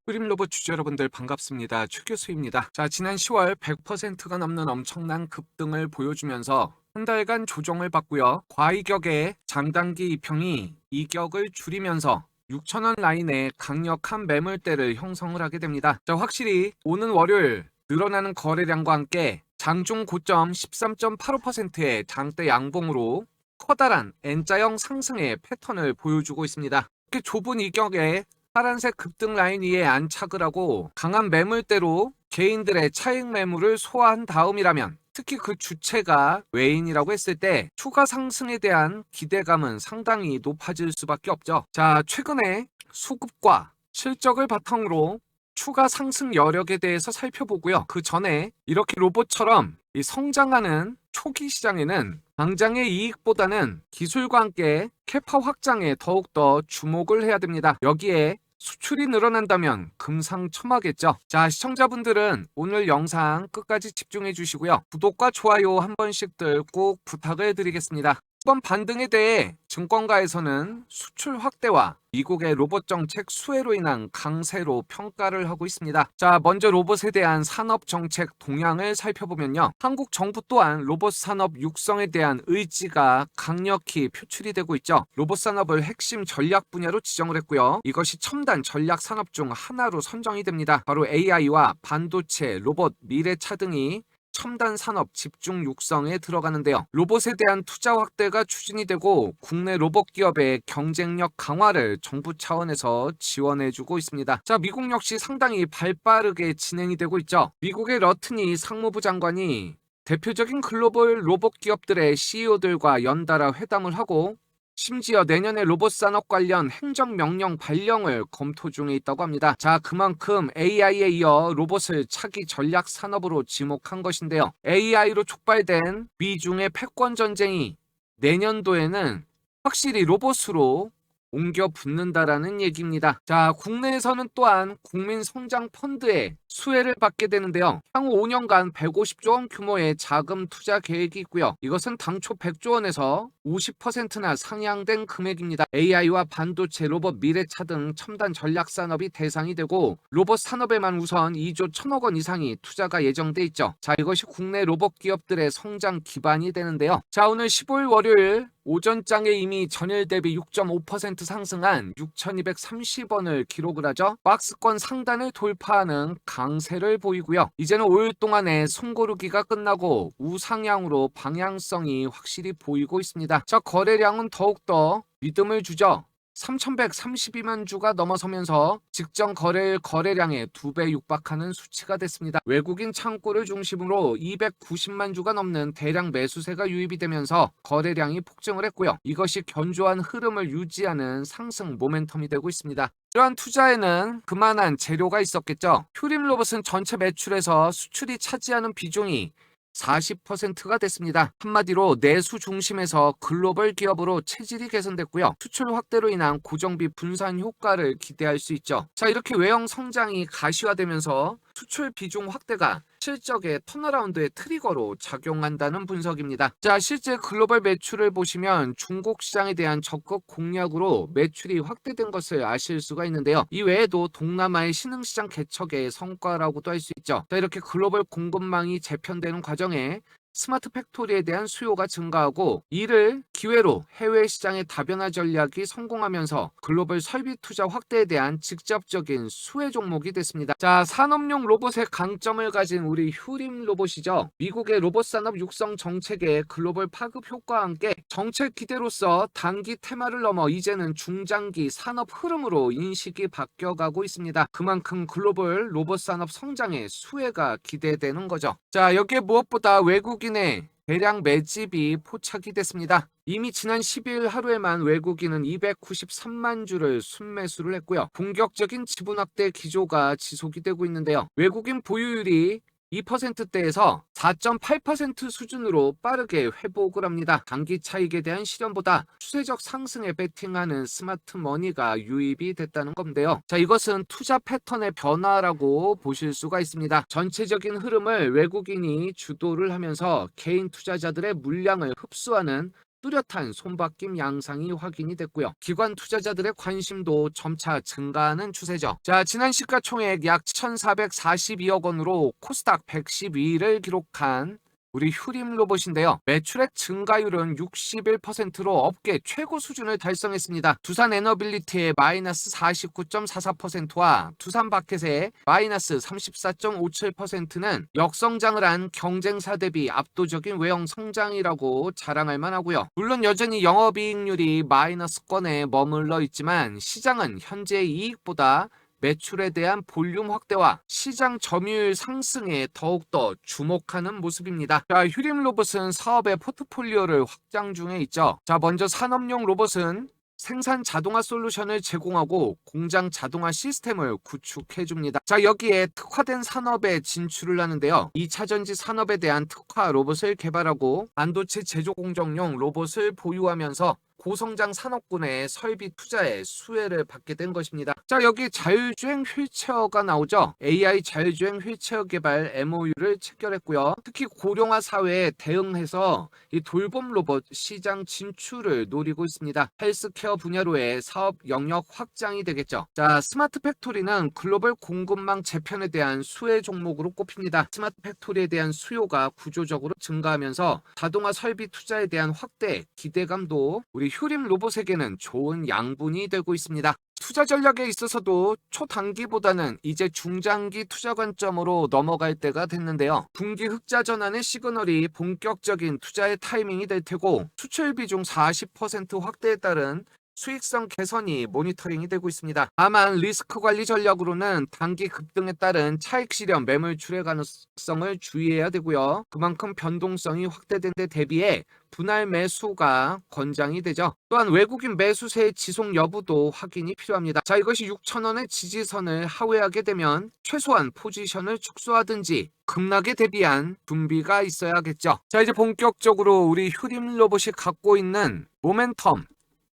프림 로봇 주주 여러분들 반갑습니다. 최 교수입니다. 자, 지난 10월 100%가 넘는 엄청난 급등을 보여주면서 한 달간 조정을 받고요. 과이격의 장단기 이평이 이격을 줄이면서 6,000원 라인에 강력한 매물대를 형성을 하게 됩니다. 자, 확실히 오는 월요일 늘어나는 거래량과 함께 장중 고점 13.85%의 장대 양봉으로 커다란 N자형 상승의 패턴을 보여주고 있습니다. 이렇게 좁은 이격에 파란색 급등 라인 위에 안착을 하고 강한 매물대로 개인들의 차익 매물을 소화한 다음이라면, 특히 그 주체가 외인이라고 했을 때 추가 상승에 대한 기대감은 상당히 높아질 수밖에 없죠. 자, 최근에 수급과 실적을 바탕으로 추가 상승 여력에 대해서 살펴보고요. 그 전에 이렇게 로봇처럼 이 성장하는 초기 시장에는 당장의 이익보다는 기술과 함께 캐파 확장에 더욱더 주목을 해야 됩니다. 여기에 수출이 늘어난다면 금상첨화겠죠. 자, 시청자분들은 오늘 영상 끝까지 집중해 주시고요. 구독과 좋아요 한 번씩들 꼭 부탁을 드리겠습니다. 이번 반등에 대해 증권가에서는 수출 확대와 미국의 로봇 정책 수혜로 인한 강세로 평가를 하고 있습니다. 자, 먼저 로봇에 대한 산업 정책 동향을 살펴보면요. 한국 정부 또한 로봇 산업 육성에 대한 의지가 강력히 표출이 되고 있죠. 로봇 산업을 핵심 전략 분야로 지정을 했고요. 이것이 첨단 전략 산업 중 하나로 선정이 됩니다. 바로 AI와 반도체, 로봇, 미래차 등이 첨단 산업 집중 육성에 들어가는데요. 로봇에 대한 투자 확대가 추진이 되고 국내 로봇 기업의 경쟁력 강화를 정부 차원에서 지원해주고 있습니다. 자, 미국 역시 상당히 발빠르게 진행이 되고 있죠. 미국의 러트니 상무부 장관이 대표적인 글로벌 로봇 기업들의 CEO들과 연달아 회담을 하고 심지어 내년에 로봇 산업 관련 행정명령 발령을 검토 중에 있다고 합니다. 자, 그만큼 AI에 이어 로봇을 차기 전략 산업으로 지목한 것인데요. AI로 촉발된 미중의 패권 전쟁이 내년도에는 확실히 로봇으로 옮겨 붙는다라는 얘기입니다. 자, 국내에서는 또한 국민 성장 펀드의 수혜를 받게 되는데요. 향후 5년간 150조 원 규모의 자금 투자 계획이 있고요. 이것은 당초 100조 원에서 50%나 상향된 금액입니다. AI와 반도체, 로봇, 미래차 등 첨단 전략 산업이 대상이 되고 로봇 산업에만 우선 2조 1천억 원 이상이 투자가 예정돼 있죠. 자, 이것이 국내 로봇 기업들의 성장 기반이 되는데요. 자, 오늘 15일 월요일 오전장에 이미 전일 대비 6.5% 상승한 6,230원을 기록을 하죠. 박스권 상단을 돌파하는 강세를 보이고요. 이제는 5일 동안의 숨고르기가 끝나고 우상향으로 방향성이 확실히 보이고 있습니다. 자, 거래량은 더욱더 믿음을 주죠. 3,132만 주가 넘어서면서 직전 거래일 거래량의 2배 육박하는 수치가 됐습니다. 외국인 창구를 중심으로 290만 주가 넘는 대량 매수세가 유입이 되면서 거래량이 폭증을 했고요. 이것이 견조한 흐름을 유지하는 상승 모멘텀이 되고 있습니다. 이러한 투자에는 그만한 재료가 있었겠죠. 휴림 로봇은 전체 매출에서 수출이 차지하는 비중이 40%가 됐습니다. 한마디로 내수 중심에서 글로벌 기업으로 체질이 개선됐고요. 수출 확대로 인한 고정비 분산 효과를 기대할 수 있죠. 자, 이렇게 외형 성장이 가시화되면서 수출 비중 확대가 실적의 턴어라운드의 트리거로 작용한다는 분석입니다. 자, 실제 글로벌 매출을 보시면 중국 시장에 대한 적극 공략으로 매출이 확대된 것을 아실 수가 있는데요. 이 외에도 동남아의 신흥시장 개척의 성과라고도 할 수 있죠. 자, 이렇게 글로벌 공급망이 재편되는 과정에 스마트 팩토리에 대한 수요가 증가하고 이를 기회로 해외 시장의 다변화 전략이 성공하면서 글로벌 설비 투자 확대에 대한 직접적인 수혜 종목이 됐습니다. 자, 산업용 로봇의 강점을 가진 우리 휴림 로봇이죠. 미국의 로봇 산업 육성 정책의 글로벌 파급 효과와 함께 정책 기대로서 단기 테마를 넘어 이제는 중장기 산업 흐름으로 인식이 바뀌어가고 있습니다. 그만큼 글로벌 로봇 산업 성장의 수혜가 기대되는 거죠. 자, 여기에 무엇보다 외국인의 대량 매집이 포착이 됐습니다. 이미 지난 12일 하루에만 외국인은 293만 주를 순매수를 했고요. 본격적인 지분 확대 기조가 지속이 되고 있는데요. 외국인 보유율이 2%대에서 4.8% 수준으로 빠르게 회복을 합니다. 단기 차익에 대한 실현보다 추세적 상승에 베팅하는 스마트 머니가 유입이 됐다는 건데요. 자, 이것은 투자 패턴의 변화라고 보실 수가 있습니다. 전체적인 흐름을 외국인이 주도를 하면서 개인 투자자들의 물량을 흡수하는 뚜렷한 손바뀜 양상이 확인이 됐고요. 기관 투자자들의 관심도 점차 증가하는 추세죠. 자, 지난 시가총액 약 1,442억 원으로 코스닥 112위를 기록한 우리 휴림 로봇인데요. 매출액 증가율은 61%로 업계 최고 수준을 달성했습니다. 두산 에너빌리티의 마이너스 49.44%와 두산 바켓의 마이너스 34.57%는 역성장을 한 경쟁사 대비 압도적인 외형 성장이라고 자랑할 만하고요. 물론 여전히 영업이익률이 마이너스권에 머물러 있지만 시장은 현재 이익보다 매출에 대한 볼륨 확대와 시장 점유율 상승에 더욱더 주목하는 모습입니다. 자, 휴림 로봇은 사업의 포트폴리오를 확장 중에 있죠. 자, 먼저 산업용 로봇은 생산 자동화 솔루션을 제공하고 공장 자동화 시스템을 구축해줍니다. 자, 여기에 특화된 산업에 진출을 하는데요. 2차전지 산업에 대한 특화 로봇을 개발하고 반도체 제조 공정용 로봇을 보유하면서 고성장 산업군의 설비 투자에 수혜를 받게 된 것입니다. 자, 여기 자율주행 휠체어가 나오죠. AI 자율주행 휠체어 개발 MOU를 체결했고요. 특히 고령화 사회에 대응해서 이 돌봄 로봇 시장 진출을 노리고 있습니다. 헬스케어 분야로의 사업 영역 확장이 되겠죠. 자, 스마트 팩토리는 글로벌 공급망 재편에 대한 수혜 종목으로 꼽힙니다. 스마트 팩토리에 대한 수요가 구조적으로 증가하면서 자동화 설비 투자에 대한 확대 기대감도 우리 휴림 로봇에게는 좋은 양분이 되고 있습니다. 투자 전략에 있어서도 초단기보다는 이제 중장기 투자 관점으로 넘어갈 때가 됐는데요. 분기 흑자 전환의 시그널이 본격적인 투자의 타이밍이 될 테고 수출 비중 40% 확대에 따른 수익성 개선이 모니터링이 되고 있습니다. 다만 리스크 관리 전략으로는 단기 급등에 따른 차익 실현 매물 출회 가능성을 주의해야 되고요. 그만큼 변동성이 확대된 데 대비해 분할 매수가 권장이 되죠. 또한 외국인 매수세의 지속 여부도 확인이 필요합니다. 자, 이것이 6,000원의 지지선을 하회하게 되면 최소한 포지션을 축소하든지 급락에 대비한 준비가 있어야겠죠. 자, 이제 본격적으로 우리 휴림 로봇이 갖고 있는 모멘텀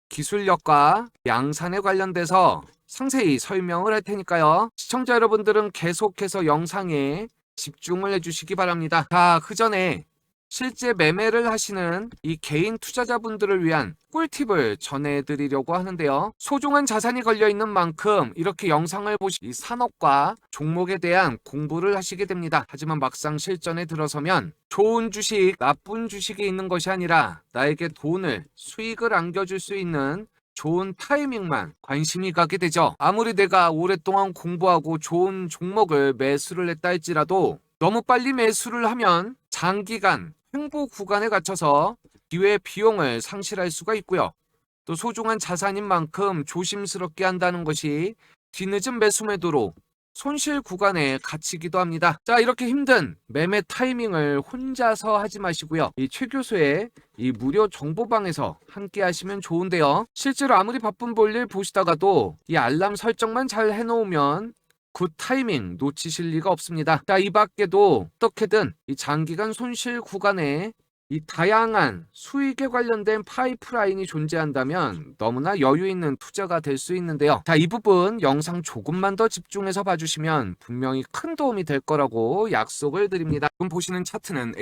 기술력과 양산에 관련돼서 상세히 설명을 할 테니까요. 시청자 여러분들은 계속해서 영상에 집중을 해주시기 바랍니다. 자, 그 전에 실제 매매를 하시는 이 개인 투자자분들을 위한 꿀팁을 전해드리려고 하는데요. 소중한 자산이 걸려있는 만큼 이렇게 영상을 보시 이 산업과 종목에 대한 공부를 하시게 됩니다. 하지만 막상 실전에 들어서면 좋은 주식, 나쁜 주식이 있는 것이 아니라 나에게 돈을, 수익을 안겨줄 수 있는 좋은 타이밍만 관심이 가게 되죠. 아무리 내가 오랫동안 공부하고 좋은 종목을 매수를 했다 할지라도 너무 빨리 매수를 하면 장기간 횡보 구간에 갇혀서 기회 비용을 상실할 수가 있고요. 또 소중한 자산인 만큼 조심스럽게 한다는 것이 뒤늦은 매수 매도로 손실 구간에 갇히기도 합니다. 자, 이렇게 힘든 매매 타이밍을 혼자서 하지 마시고요. 이 최 교수의 이 무료 정보방에서 함께 하시면 좋은데요. 실제로 아무리 바쁜 볼일 보시다가도 이 알람 설정만 잘 해놓으면 굿 타이밍 놓치실 리가 없습니다. 자, 이 밖에도 어떻게든 이 장기간 손실 구간에 이 다양한 수익에 관련된 파이프라인이 존재한다면 너무나 여유 있는 투자가 될 수 있는데요. 자, 이 부분 영상 조금만 더 집중해서 봐주시면 분명히 큰 도움이 될 거라고 약속을 드립니다. 지금 보시는 차트는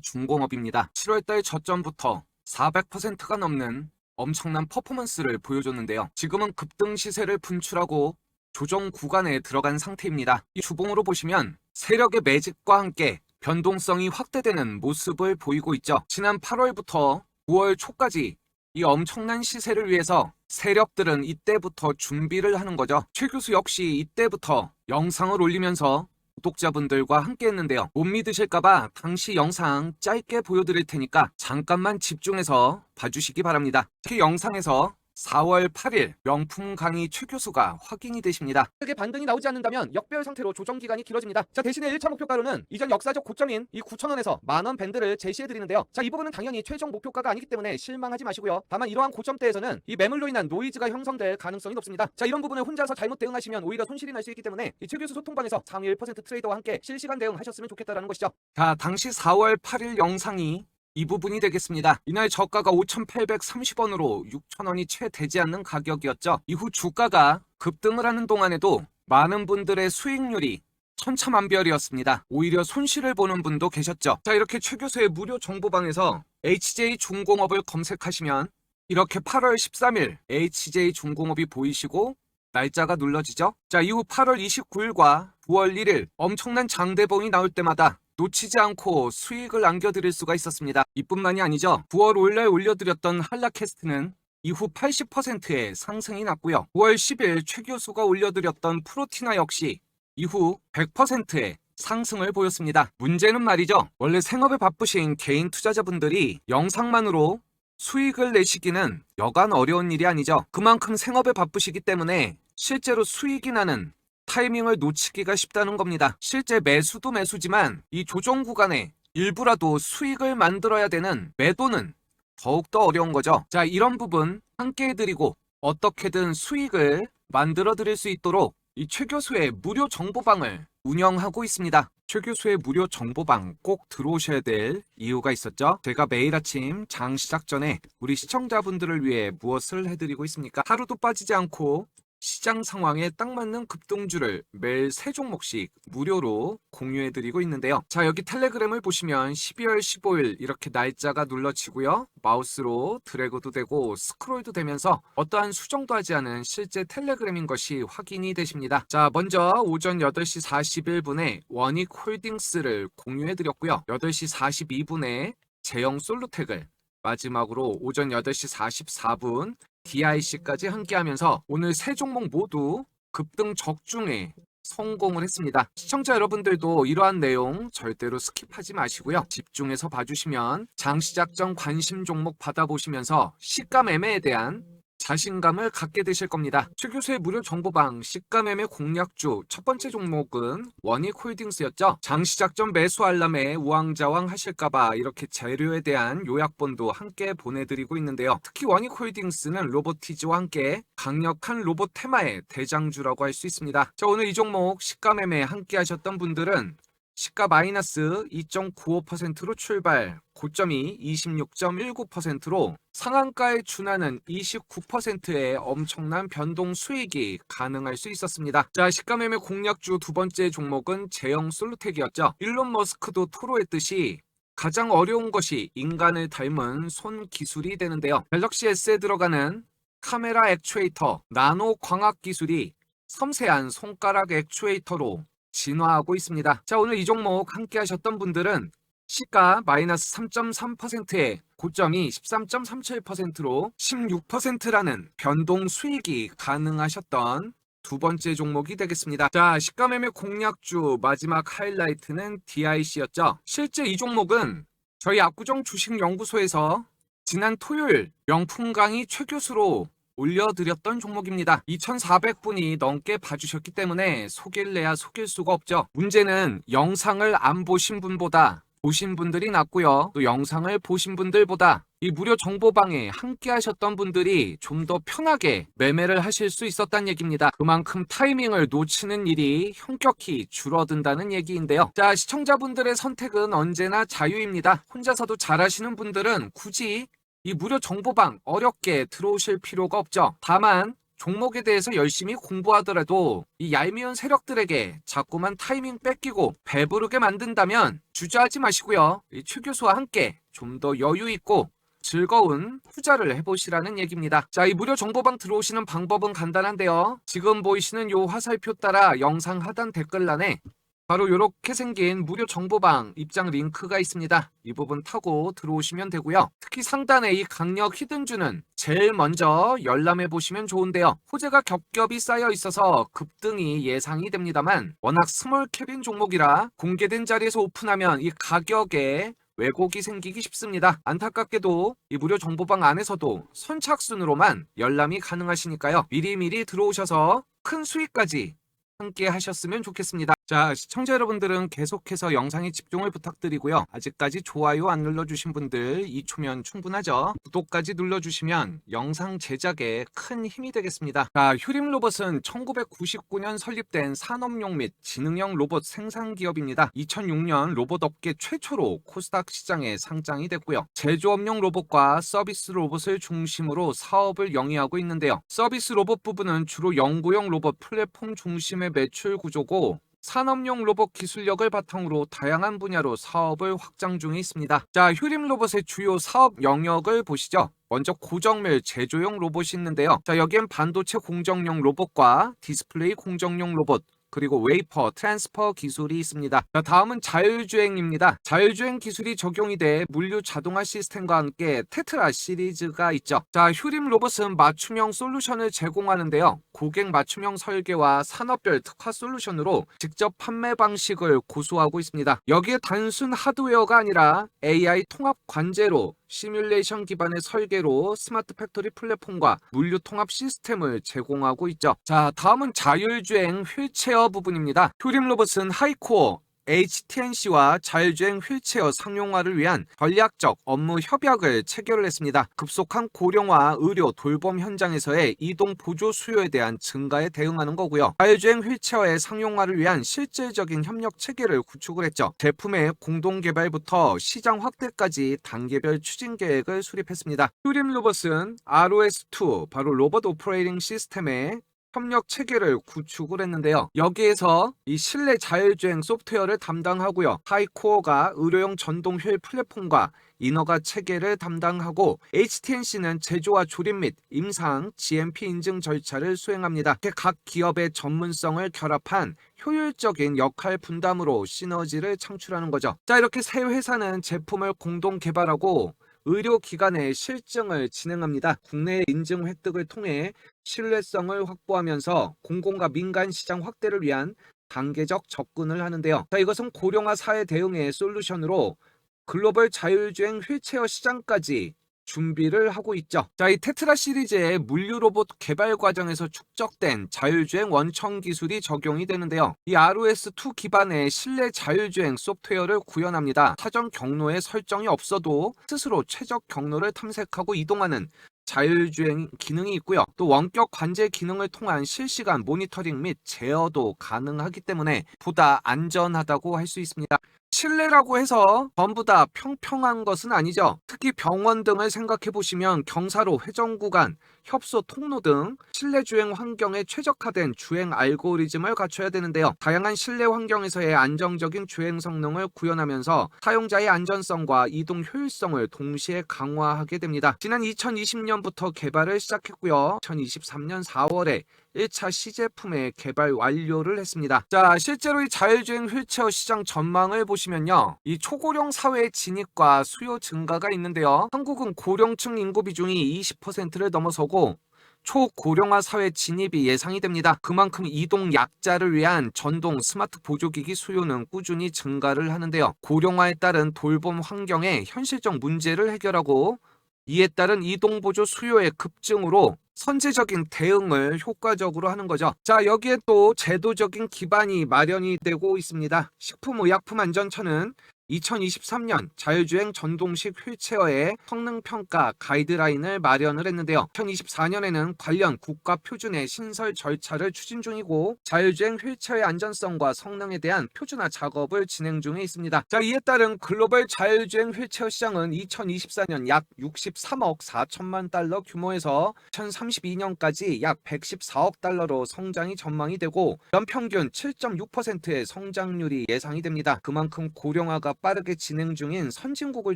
HJ중공업입니다. 7월달 저점부터 400%가 넘는 엄청난 퍼포먼스를 보여줬는데요. 지금은 급등 시세를 분출하고 조정 구간에 들어간 상태입니다. 이 주봉으로 보시면 세력의 매집과 함께 변동성이 확대되는 모습을 보이고 있죠. 지난 8월부터 9월 초까지 이 엄청난 시세를 위해서 세력들은 이때부터 준비를 하는 거죠. 최 교수 역시 이때부터 영상을 올리면서 구독자분들과 함께 했는데요. 못 믿으실까봐 당시 영상 짧게 보여드릴 테니까 잠깐만 집중해서 봐주시기 바랍니다. 특히 영상에서 4월 8일 명품 강의 최 교수가 확인이 되십니다. 크게 반등이 나오지 않는다면 역별 상태로 조정 기간이 길어집니다. 자, 대신에 1차 목표가로는 이전 역사적 고점인 이 9,000원에서 만원 밴드를 제시해드리는데요. 자, 이 부분은 당연히 최종 목표가가 아니기 때문에 실망하지 마시고요. 다만 이러한 고점대에서는 이 매물로 인한 노이즈가 형성될 가능성이 높습니다. 자, 이런 부분을 혼자서 잘못 대응하시면 오히려 손실이 날 수 있기 때문에 이 최 교수 소통방에서 상위 1% 트레이더와 함께 실시간 대응하셨으면 좋겠다라는 것이죠. 자, 당시 4월 8일 영상이 이 부분이 되겠습니다. 이날 저가가 5,830원으로 6,000원이 채 되지 않는 가격이었죠. 이후 주가가 급등을 하는 동안에도 많은 분들의 수익률이 천차만별이었습니다. 오히려 손실을 보는 분도 계셨죠. 자, 이렇게 최 교수의 무료 정보방에서 HJ중공업을 검색하시면 이렇게 8월 13일 HJ중공업이 보이시고 날짜가 눌러지죠. 자, 이후 8월 29일과 9월 1일 엄청난 장대봉이 나올 때마다 놓치지 않고 수익을 안겨드릴 수가 있었습니다. 이뿐만이 아니죠. 9월 5일날 올려드렸던 한라캐스트는 이후 80%의 상승이 났고요. 9월 10일 최 교수가 올려드렸던 프로티나 역시 이후 100%의 상승을 보였습니다. 문제는 말이죠. 원래 생업에 바쁘신 개인 투자자분들이 영상만으로 수익을 내시기는 여간 어려운 일이 아니죠. 그만큼 생업에 바쁘시기 때문에 실제로 수익이 나는 타이밍을 놓치기가 쉽다는 겁니다. 실제 매수도 매수지만 이 조정 구간에 일부라도 수익을 만들어야 되는 매도는 더욱더 어려운 거죠. 자, 이런 부분 함께 해드리고 어떻게든 수익을 만들어 드릴 수 있도록 이 최 교수의 무료 정보방을 운영하고 있습니다. 최 교수의 무료 정보방 꼭 들어오셔야 될 이유가 있었죠. 제가 매일 아침 장 시작 전에 우리 시청자분들을 위해 무엇을 해드리고 있습니까? 하루도 빠지지 않고 시장 상황에 딱 맞는 급등주를 매일 3종목씩 무료로 공유해드리고 있는데요. 자, 여기 텔레그램을 보시면 12월 15일 이렇게 날짜가 눌러지고요. 마우스로 드래그도 되고 스크롤도 되면서 어떠한 수정도 하지 않은 실제 텔레그램인 것이 확인이 되십니다. 자, 먼저 오전 8시 41분에 원익홀딩스를 공유해드렸고요. 8시 42분에 제형 솔루텍을, 마지막으로 오전 8시 44분 DIC까지 함께하면서 오늘 3종목 모두 급등 적중에 성공을 했습니다. 시청자 여러분들도 이러한 내용 절대로 스킵하지 마시고요. 집중해서 봐주시면 장 시작 전 관심 종목 받아보시면서 시가 매매에 대한 자신감을 갖게 되실 겁니다. 최 교수의 무료 정보방 시가 매매 공략주 첫 번째 종목은 원익홀딩스였죠. 장 시작 전 매수 알람에 우왕좌왕 하실까봐 이렇게 재료에 대한 요약본도 함께 보내드리고 있는데요. 특히 원익홀딩스는 로보티즈와 함께 강력한 로봇 테마의 대장주라고 할 수 있습니다. 자, 오늘 이 종목 시가 매매 함께 하셨던 분들은 시가 마이너스 2.95%로 출발, 고점이 26.19%로 상한가에 준하는 29%의 엄청난 변동 수익이 가능할 수 있었습니다. 자, 시가 매매 공략주 두 번째 종목은 제형 솔루텍이었죠. 일론 머스크도 토로했듯이 가장 어려운 것이 인간을 닮은 손 기술이 되는데요. 갤럭시 S에 들어가는 카메라 액추에이터, 나노 광학 기술이 섬세한 손가락 액추에이터로 진화하고 있습니다. 자, 오늘 이 종목 함께 하셨던 분들은 시가 마이너스 3.3%에 고점이 13.37%로 16%라는 변동 수익이 가능하셨던 두 번째 종목이 되겠습니다. 자, 시가 매매 공략주 마지막 하이라이트는 DIC였죠. 실제 이 종목은 저희 압구정 주식연구소에서 지난 토요일 명품 강의 최 교수로 올려드렸던 종목입니다. 2,400분이 넘게 봐주셨기 때문에 소개를 내야 속일 수가 없죠. 문제는 영상을 안 보신 분보다 보신 분들이 낫고요. 또 영상을 보신 분들보다 이 무료 정보방에 함께 하셨던 분들이 좀 더 편하게 매매를 하실 수 있었다는 얘기입니다. 그만큼 타이밍을 놓치는 일이 현격히 줄어든다는 얘기인데요. 자, 시청자분들의 선택은 언제나 자유입니다. 혼자서도 잘하시는 분들은 굳이 이 무료 정보방 어렵게 들어오실 필요가 없죠. 다만 종목에 대해서 열심히 공부하더라도 이 얄미운 세력들에게 자꾸만 타이밍 뺏기고 배부르게 만든다면 주저하지 마시고요. 이 최 교수와 함께 좀 더 여유 있고 즐거운 투자를 해보시라는 얘기입니다. 자, 이 무료 정보방 들어오시는 방법은 간단한데요. 지금 보이시는 요 화살표 따라 영상 하단 댓글란에 바로 이렇게 생긴 무료 정보방 입장 링크가 있습니다. 이 부분 타고 들어오시면 되고요. 특히 상단에 이 강력 히든주는 제일 먼저 열람해 보시면 좋은데요. 호재가 겹겹이 쌓여 있어서 급등이 예상이 됩니다만 워낙 스몰캡인 종목이라 공개된 자리에서 오픈하면 이 가격에 왜곡이 생기기 쉽습니다. 안타깝게도 이 무료 정보방 안에서도 선착순으로만 열람이 가능하시니까요. 미리미리 들어오셔서 큰 수익까지 함께 하셨으면 좋겠습니다. 자, 시청자 여러분들은 계속해서 영상에 집중을 부탁드리고요. 아직까지 좋아요 안 눌러주신 분들 2초면 충분하죠. 구독까지 눌러주시면 영상 제작에 큰 힘이 되겠습니다. 자, 휴림 로봇은 1999년 설립된 산업용 및 지능형 로봇 생산 기업입니다. 2006년 로봇 업계 최초로 코스닥 시장에 상장이 됐고요. 제조업용 로봇과 서비스 로봇을 중심으로 사업을 영위하고 있는데요. 서비스 로봇 부분은 주로 연구용 로봇 플랫폼 중심의 매출 구조고 산업용 로봇 기술력을 바탕으로 다양한 분야로 사업을 확장 중에 있습니다. 자, 휴림 로봇의 주요 사업 영역을 보시죠. 먼저 고정밀 제조용 로봇이 있는데요. 자, 여기엔 반도체 공정용 로봇과 디스플레이 공정용 로봇, 그리고 웨이퍼, 트랜스퍼 기술이 있습니다. 자, 다음은 자율주행입니다. 자율주행 기술이 적용이 돼 물류 자동화 시스템과 함께 테트라 시리즈가 있죠. 자, 휴림 로봇은 맞춤형 솔루션을 제공하는데요. 고객 맞춤형 설계와 산업별 특화 솔루션으로 직접 판매 방식을 고수하고 있습니다. 여기에 단순 하드웨어가 아니라 AI 통합 관제로 시뮬레이션 기반의 설계로 스마트 팩토리 플랫폼과 물류 통합 시스템을 제공하고 있죠. 자, 다음은 자율주행 휠체어 부분입니다. 휴림 로봇은 하이코어 HTNC와 자율주행 휠체어 상용화를 위한 전략적 업무 협약을 체결을 했습니다. 급속한 고령화, 의료, 돌봄 현장에서의 이동 보조 수요에 대한 증가에 대응하는 거고요. 자율주행 휠체어의 상용화를 위한 실질적인 협력 체계를 구축을 했죠. 제품의 공동 개발부터 시장 확대까지 단계별 추진 계획을 수립했습니다. 휴림 로봇은 ROS2, 바로 로봇 오퍼레이팅 시스템의 협력 체계를 구축을 했는데요. 여기에서 이 실내 자율주행 소프트웨어를 담당하고요. 하이코어가 의료용 전동 휠 플랫폼과 인허가 체계를 담당하고, HTNC는 제조와 조립 및 임상, GMP 인증 절차를 수행합니다. 이렇게 각 기업의 전문성을 결합한 효율적인 역할 분담으로 시너지를 창출하는 거죠. 자, 이렇게 세 회사는 제품을 공동 개발하고 의료기관의 실증을 진행합니다. 국내 인증 획득을 통해 신뢰성을 확보하면서 공공과 민간 시장 확대를 위한 단계적 접근을 하는데요. 자, 이것은 고령화 사회 대응의 솔루션으로 글로벌 자율주행 휠체어 시장까지 준비를 하고 있죠. 자, 이 테트라 시리즈의 물류 로봇 개발 과정에서 축적된 자율주행 원천 기술이 적용이 되는데요. 이 ROS2 기반의 실내 자율주행 소프트웨어를 구현합니다. 사전 경로에 설정이 없어도 스스로 최적 경로를 탐색하고 이동하는 자율주행 기능이 있고요. 또 원격 관제 기능을 통한 실시간 모니터링 및 제어도 가능하기 때문에 보다 안전하다고 할 수 있습니다. 실내라고 해서 전부 다 평평한 것은 아니죠. 특히 병원 등을 생각해 보시면 경사로 회전 구간, 협소 통로 등 실내 주행 환경에 최적화된 주행 알고리즘을 갖춰야 되는데요. 다양한 실내 환경에서의 안정적인 주행 성능을 구현하면서 사용자의 안전성과 이동 효율성을 동시에 강화하게 됩니다. 지난 2020년부터 개발을 시작했고요. 2023년 4월에 1차 시제품의 개발 완료를 했습니다. 자, 실제로 이 자율주행 휠체어 시장 전망을 보시면요. 이 초고령 사회의 진입과 수요 증가가 있는데요. 한국은 고령층 인구 비중이 20%를 넘어서고 초고령화 사회 진입이 예상이 됩니다. 그만큼 이동 약자를 위한 전동 스마트 보조기기 수요는 꾸준히 증가를 하는데요. 고령화에 따른 돌봄 환경의 현실적 문제를 해결하고, 이에 따른 이동보조 수요의 급증으로 선제적인 대응을 효과적으로 하는 거죠. 자, 여기에 또 제도적인 기반이 마련이 되고 있습니다. 식품의약품안전처는 2023년 자율주행 전동식 휠체어의 성능평가 가이드라인을 마련을 했는데요. 2024년에는 관련 국가 표준의 신설 절차를 추진 중이고, 자율주행 휠체어의 안전성과 성능에 대한 표준화 작업을 진행 중에 있습니다. 자, 이에 따른 글로벌 자율주행 휠체어 시장은 2024년 약 63억 4천만 달러 규모에서 2032년까지 약 114억 달러로 성장이 전망이 되고, 연평균 7.6%의 성장률이 예상이 됩니다. 그만큼 고령화가 빠르게 진행 중인 선진국을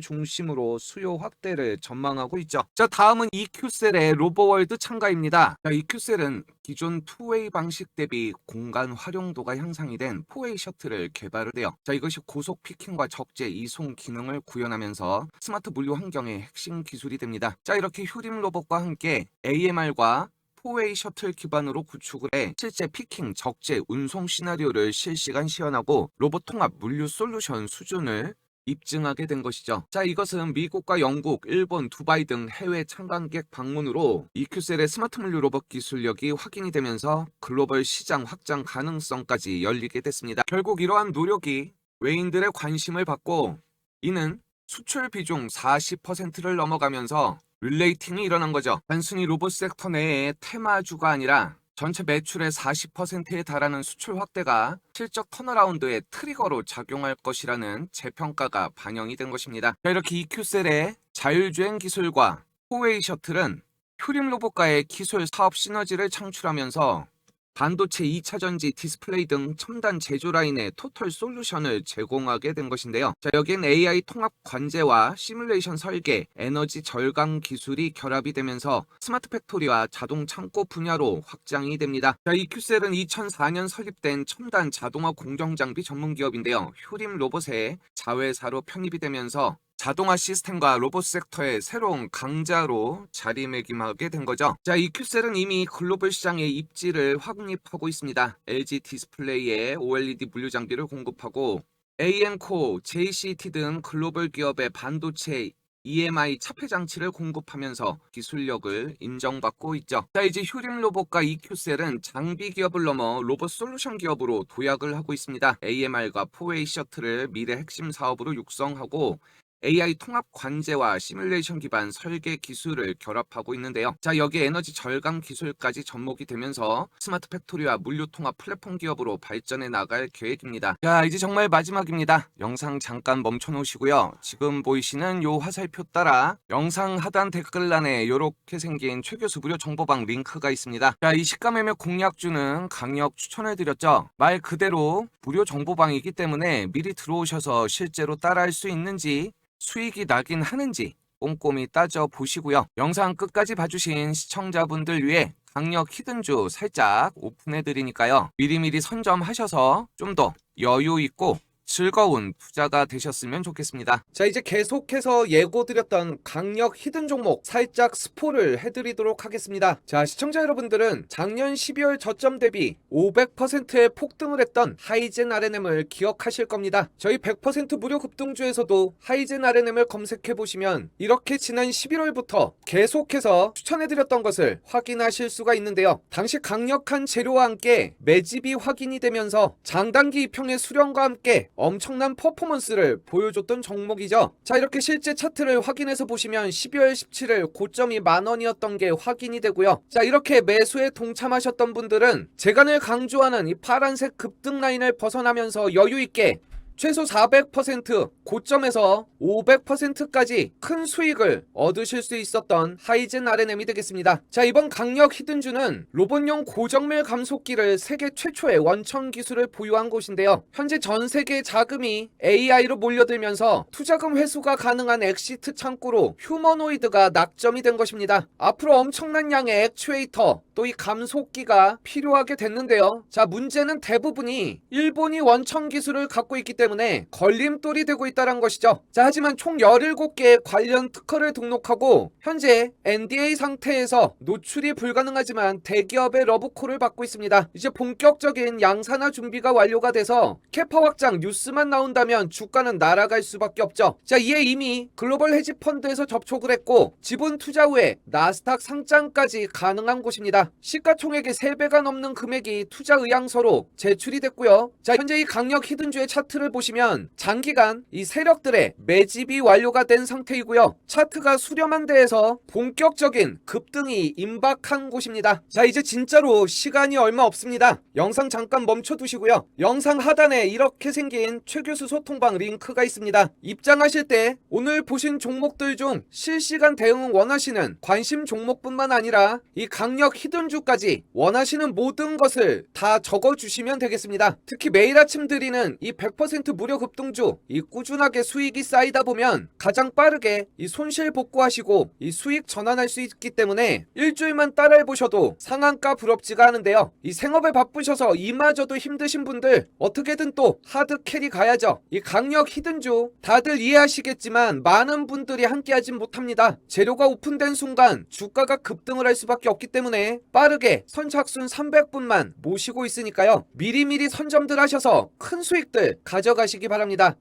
중심으로 수요 확대를 전망하고 있죠. 자, 다음은 EQ셀의 로보월드 참가입니다. 자, EQ셀은 기존 투웨이 방식 대비 공간 활용도가 향상이 된 포웨이 셔틀을 개발을 해요. 자, 이것이 고속 피킹과 적재 이송 기능을 구현하면서 스마트 물류 환경의 핵심 기술이 됩니다. 자, 이렇게 휴림 로봇과 함께 AMR과 포웨이 셔틀 기반으로 구축을 해 실제 피킹, 적재, 운송 시나리오를 실시간 시연하고 로봇 통합 물류 솔루션 수준을 입증하게 된 것이죠. 자, 이것은 미국과 영국, 일본, 두바이 등 해외 참관객 방문으로 EQ셀의 스마트 물류 로봇 기술력이 확인이 되면서 글로벌 시장 확장 가능성까지 열리게 됐습니다. 결국 이러한 노력이 외인들의 관심을 받고, 이는 수출 비중 40%를 넘어가면서 릴레이팅이 일어난 거죠. 단순히 로봇 섹터 내의 테마주가 아니라 전체 매출의 40%에 달하는 수출 확대가 실적 턴어라운드의 트리거로 작용할 것이라는 재평가가 반영이 된 것입니다. 이렇게 EQ셀의 자율주행 기술과 포웨이 셔틀은 휴림 로봇과의 기술 사업 시너지를 창출하면서 반도체 2차전지, 디스플레이 등 첨단 제조 라인의 토털 솔루션을 제공하게 된 것인데요. 자, 여기엔 AI 통합 관제와 시뮬레이션 설계, 에너지 절감 기술이 결합이 되면서 스마트 팩토리와 자동 창고 분야로 확장이 됩니다. 자, 이큐셀은 2004년 설립된 첨단 자동화 공정 장비 전문 기업인데요. 휴림 로봇의 자회사로 편입이 되면서 자동화 시스템과 로봇 섹터의 새로운 강자로 자리매김하게 된 거죠. 자, 이큐셀은 이미 글로벌 시장에 입지를 확립하고 있습니다. LG 디스플레이에 OLED 분류 장비를 공급하고 AM코, JCT 등 글로벌 기업의 반도체 EMI 차폐 장치를 공급하면서 기술력을 인정받고 있죠. 자, 이제 휴림 로봇과 이큐셀은 장비 기업을 넘어 로봇 솔루션 기업으로 도약을 하고 있습니다. AMR과 4웨이 셔틀을 미래 핵심 사업으로 육성하고 AI 통합 관제와 시뮬레이션 기반 설계 기술을 결합하고 있는데요. 자, 여기에 에너지 절감 기술까지 접목이 되면서 스마트 팩토리와 물류 통합 플랫폼 기업으로 발전해 나갈 계획입니다. 자, 이제 정말 마지막입니다. 영상 잠깐 멈춰 놓으시고요. 지금 보이시는 요 화살표 따라 영상 하단 댓글란에 이렇게 생긴 최 교수 무료 정보방 링크가 있습니다. 자, 이 시가 매매 공략주는 강력 추천해 드렸죠. 말 그대로 무료 정보방이기 때문에 미리 들어오셔서 실제로 따라할 수 있는지, 수익이 나긴 하는지 꼼꼼히 따져보시고요. 영상 끝까지 봐주신 시청자분들 위해 강력 히든주 살짝 오픈해드리니까요. 미리미리 선점하셔서 좀 더 여유있고 즐거운 투자가 되셨으면 좋겠습니다. 자, 이제 계속해서 예고드렸던 강력 히든 종목 살짝 스포를 해드리도록 하겠습니다. 자, 시청자 여러분들은 작년 12월 저점 대비 500%의 폭등을 했던 하이젠 RNM을 기억하실 겁니다. 저희 100% 무료 급등주에서도 하이젠 RNM을 검색해보시면 이렇게 지난 11월부터 계속해서 추천해드렸던 것을 확인하실 수가 있는데요. 당시 강력한 재료와 함께 매집이 확인이 되면서 장단기 이평의 수렴과 함께 엄청난 퍼포먼스를 보여줬던 종목이죠. 자, 이렇게 실제 차트를 확인해서 보시면 12월 17일 고점이 10,000원이었던 게 확인이 되고요. 자, 이렇게 매수에 동참하셨던 분들은 제가 늘 강조하는 이 파란색 급등 라인을 벗어나면서 여유있게 최소 400% 고점에서 500%까지 큰 수익을 얻으실 수 있었던 하이젠 RNM이 되겠습니다. 자, 이번 강력 히든주는 로봇용 고정밀 감속기를 세계 최초의 원천 기술을 보유한 곳인데요. 현재 전 세계 자금이 AI로 몰려들면서 투자금 회수가 가능한 엑시트 창구로 휴머노이드가 낙점이 된 것입니다. 앞으로 엄청난 양의 액추에이터 또 이 감속기가 필요하게 됐는데요. 자, 문제는 대부분이 일본이 원천 기술을 갖고 있기 때문에 걸림돌이 되고 있다는 것이죠. 자, 하지만 총 17개 관련 특허를 등록하고 현재 NDA 상태에서 노출이 불가능하지만 대기업의 러브콜을 받고 있습니다. 이제 본격적인 양산화 준비가 완료가 돼서 캐파 확장 뉴스만 나온다면 주가는 날아갈 수밖에 없죠. 자, 이에 이미 글로벌 헤지펀드에서 접촉을 했고 지분 투자 후에 나스닥 상장까지 가능한 곳입니다. 시가총액의 3배가 넘는 금액이 투자 의향서로 제출이 됐고요. 자, 현재 이 강력 히든주의 차트를 보시면 장기간 이 세력들의 매집이 완료가 된 상태이고요. 차트가 수렴한 데에서 본격적인 급등이 임박한 곳입니다. 자, 이제 진짜로 시간이 얼마 없습니다. 영상 잠깐 멈춰 두시고요. 영상 하단에 이렇게 생긴 최 교수 소통방 링크가 있습니다. 입장하실 때 오늘 보신 종목들 중 실시간 대응 원하시는 관심 종목뿐만 아니라 이 강력 히든주까지 원하시는 모든 것을 다 적어주시면 되겠습니다. 특히 매일 아침 드리는 이 100% 무료 급등주, 이 꾸준하게 수익이 쌓이다 보면 가장 빠르게 이 손실 복구하시고 이 수익 전환할 수 있기 때문에 일주일만 따라해보셔도 상한가 부럽지가 않은데요. 이 생업에 바쁘셔서 이마저도 힘드신 분들 어떻게든 또 하드 캐리 가야죠. 이 강력 히든주 다들 이해하시겠지만 많은 분들이 함께하진 못합니다. 재료가 오픈된 순간 주가가 급등을 할 수밖에 없기 때문에 빠르게 선착순 300분만 모시고 있으니까요. 미리미리 선점들 하셔서 큰 수익들 가져가시기 바랍니다.